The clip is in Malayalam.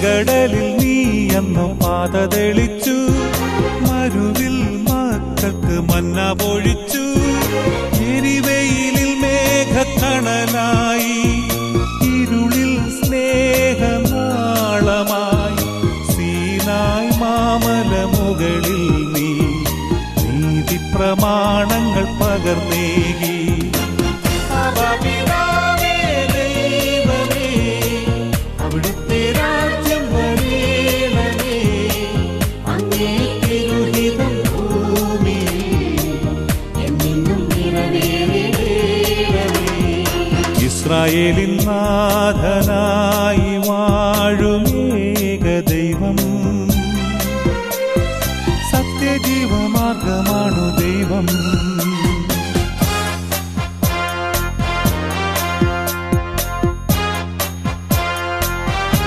ചെങ്കടലിൽ നീ അന്നു പാത തെളിച്ചു, മരുവിൽ മക്കൾക്ക് മന്ന പൊഴിച്ചു. എരിവെയിലിൽ മേഘക്കണലായി, ഇരുളിൽ സ്നേഹനാളമായി. സീനായ് മാമല മുകളിൽ നീ നീതി പ്രമാണങ്ങൾ പകർന്നേകി. അവിടുത്തെ രാജ്യം വരേണമേ, അങ്ങേ തിരുഹിതം ഭൂമിയിൽ എന്നും നിറവേറണമേ. ഇസ്രായേലിൻ നാഥന